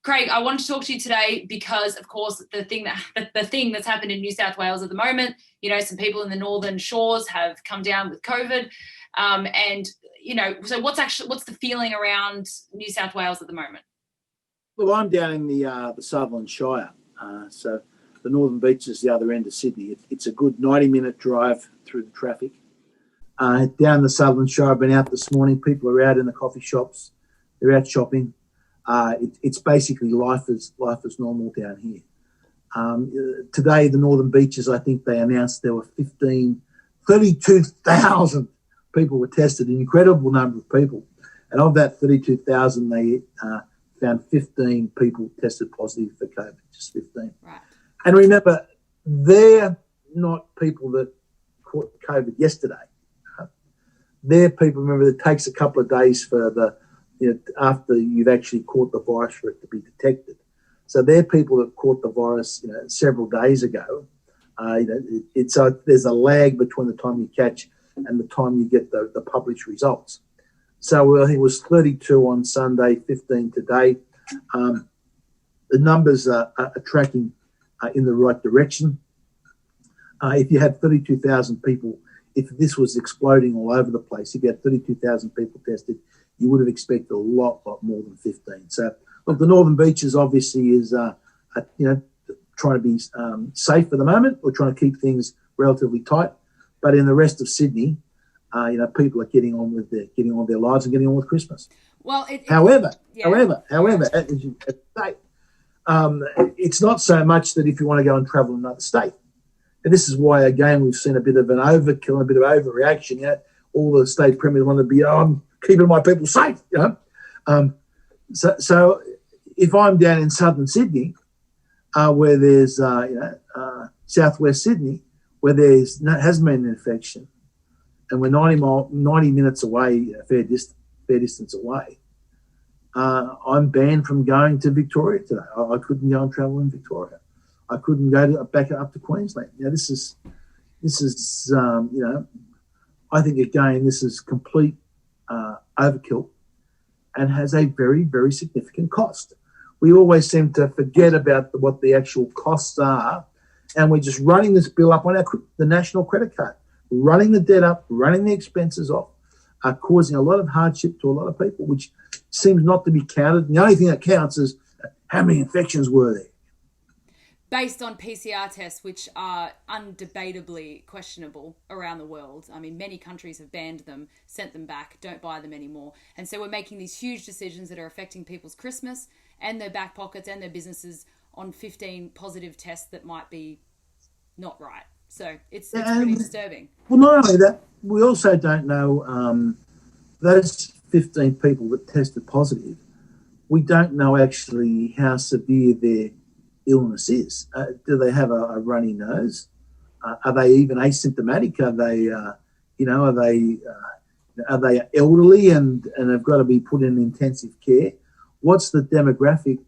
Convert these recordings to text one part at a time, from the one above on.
Craig, I want to talk to you today because, of course, the thing that's happened in New South Wales at the moment, some people in the northern shores have come down with COVID, so what's the feeling around New South Wales at the moment? Well, I'm down in the Sutherland Shire, so the Northern Beach is the other end of Sydney. It's a good 90-minute drive through the traffic. Down the Sutherland Shire, I've been out this morning. People are out in the coffee shops. They're out shopping. It's basically life is normal down here. Today, the Northern Beaches, I think they announced there were 32,000 people were tested, an incredible number of people. And of that 32,000, they found 15 people tested positive for COVID, just 15. Right. And remember, they're not people that caught COVID yesterday. They're people, remember, it takes a couple of days for after you've actually caught the virus for it to be detected. So they're people that caught the virus, several days ago. There's a lag between the time you catch and the time you get the published results. So I think it was 32 on Sunday, 15 today. The numbers are tracking in the right direction. If you had 32,000 people, if this was exploding all over the place, if you had 32,000 people tested, you would have expected a lot more than 15. So, look, the Northern Beaches obviously is, trying to be safe for the moment. We're trying to keep things relatively tight. But in the rest of Sydney, people are getting on with their lives and getting on with Christmas. Well, however, as you say, it's not so much that if you want to go and travel in another state. And this is why, again, we've seen a bit of an overkill, a bit of overreaction. All the state premiers want to be, I'm keeping my people safe. So if I'm down in southern Sydney, where there's southwest Sydney, where hasn't been an infection, and we're 90 minutes away, fair distance away, I'm banned from going to Victoria today. I couldn't go and travel in Victoria. I couldn't go back up to Queensland. This is I think, again, this is complete overkill and has a very, very significant cost. We always seem to forget about what the actual costs are, and we're just running this bill up on the national credit card, running the debt up, running the expenses off, causing a lot of hardship to a lot of people, which seems not to be counted. And the only thing that counts is how many infections were there. Based on PCR tests, which are undebatably questionable around the world. I mean, many countries have banned them, sent them back, don't buy them anymore. And so we're making these huge decisions that are affecting people's Christmas and their back pockets and their businesses on 15 positive tests that might be not right. So it's pretty disturbing. Well, not only that, we also don't know those 15 people that tested positive, we don't know actually how severe their illness is. Do they have a runny nose? Are they even asymptomatic? Are they elderly and have got to be put in intensive care? What's the demographic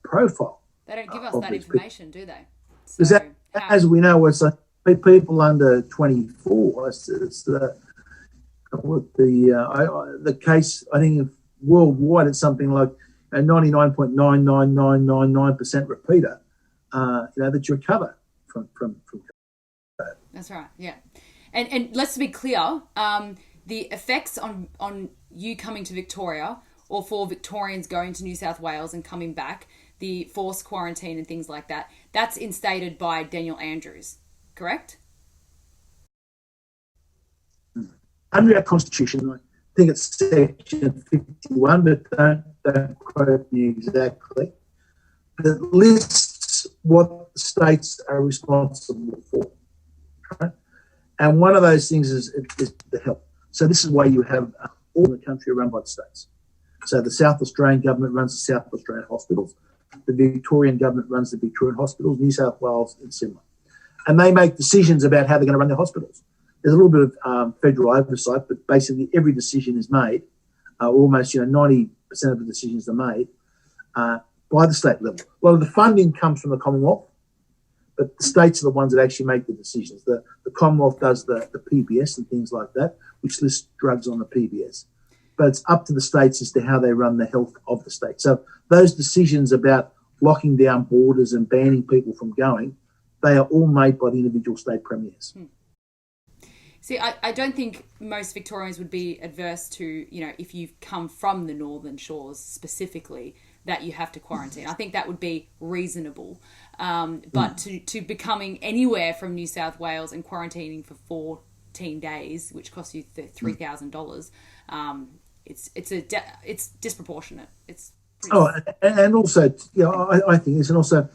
profile? They don't give us that information, do they? Because as we know, it's people under 24. It's the case. I think worldwide, it's something like a 99.99999% repeater, that you recover from COVID. That's right, yeah. And let's be clear, the effects on you coming to Victoria or for Victorians going to New South Wales and coming back, the forced quarantine and things like that, that's instated by Daniel Andrews, correct? Under our constitution, I think it's section 51, but don't quote me exactly, that lists what states are responsible for. Right? And one of those things is the health. So this is why you have all the country run by the states. So the South Australian government runs the South Australian hospitals. The Victorian government runs the Victorian hospitals. New South Wales is similar. And they make decisions about how they're going to run their hospitals. There's a little bit of federal oversight, but basically every decision is made, almost 90% of the decisions are made by the state level. A lot of the funding comes from the Commonwealth, but the states are the ones that actually make the decisions. The Commonwealth does the PBS and things like that, which lists drugs on the PBS. but it's up to the states as to how they run the health of the state. So those decisions about locking down borders and banning people from going, they are all made by the individual state premiers. See, I don't think most Victorians would be adverse to, you know, if you've come from the Northern Shores specifically, that you have to quarantine. I think that would be reasonable. But to becoming anywhere from New South Wales and quarantining for 14 days, which costs you $3,000, it's disproportionate. And also, you know, I think it's also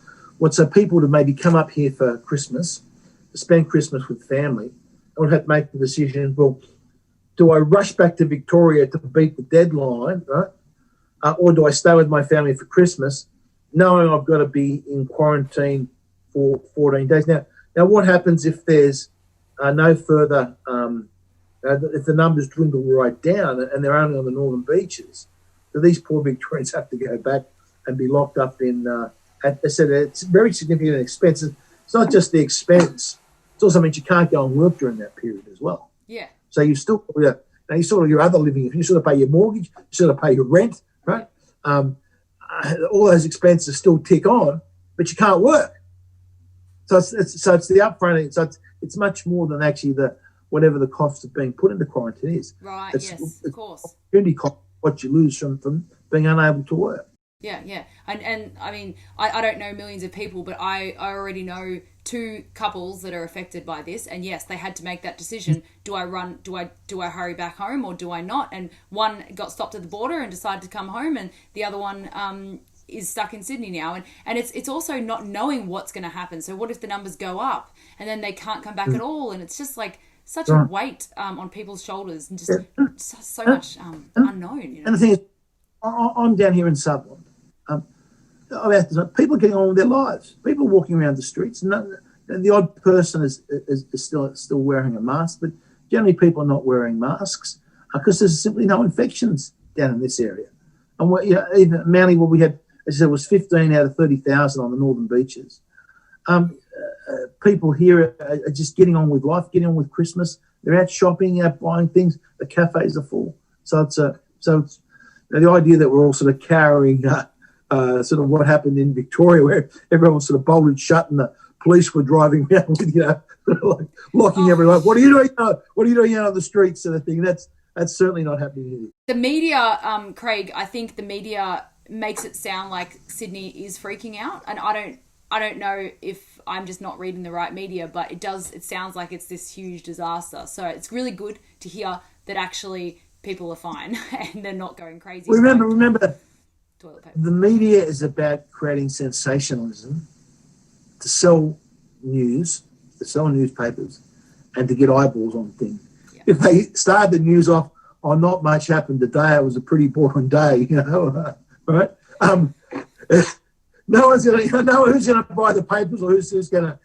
so people to maybe come up here for Christmas, to spend Christmas with family, I would have to make the decision, well, do I rush back to Victoria to beat the deadline, right? Or do I stay with my family for Christmas, knowing I've got to be in quarantine for 14 days? Now what happens if there's no further, if the numbers dwindle right down and they're only on the northern beaches? Do these poor Victorians have to go back and be locked up in, I said, it's very significant expense. It's not just the expense. It also means you can't go and work during that period as well. Yeah. So you still, you sort of your other living, you sort of pay your mortgage, you sort of pay your rent, right? All those expenses still tick on, but you can't work. So it's the upfront. So it's much more than actually whatever the cost of being put into quarantine is. Right. It's of course. Opportunity cost, what you lose from being unable to work. Yeah. And I mean, I don't know millions of people, but I already know 2 couples that are affected by this, and yes, they had to make that decision. Do I hurry back home or do I not? And one got stopped at the border and decided to come home, and the other one is stuck in Sydney now. And it's also not knowing what's going to happen. So what if the numbers go up and then they can't come back at all? And it's just like such a weight on people's shoulders, and just so much unknown. You know? And the thing is, I'm down here in Sutherland. People getting on with their lives. People walking around the streets. And the odd person is still wearing a mask, but generally people are not wearing masks because there's simply no infections down in this area. And even at Manly, what we had, as I said, was 15 out of 30,000 on the northern beaches. People here are just getting on with life, getting on with Christmas. They're out shopping, out buying things. The cafes are full. So it's the idea that we're all sort of carrying. Sort of what happened in Victoria, where everyone was sort of bolted shut and the police were driving around with, like locking everyone up. What are you doing? What are you doing out on the streets? Sort of thing. That's certainly not happening here. The media, Craig, I think the media makes it sound like Sydney is freaking out, and I don't know if I'm just not reading the right media, but it sounds like it's this huge disaster. So it's really good to hear that actually people are fine and they're not going crazy. Remember. The media is about creating sensationalism to sell news, to sell newspapers, and to get eyeballs on things. Yeah. If they start the news off, not much happened today, it was a pretty boring day, right? No one's going to know who's going to buy the papers or who's going to,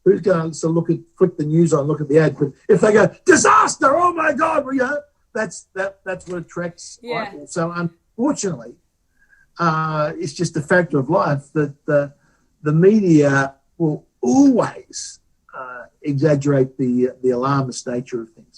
who's going to sort of flick the news on, look at the ad. But if they go, disaster, oh my God, that's what attracts eyeballs. So unfortunately, it's just a factor of life that the media will always exaggerate the alarmist nature of things.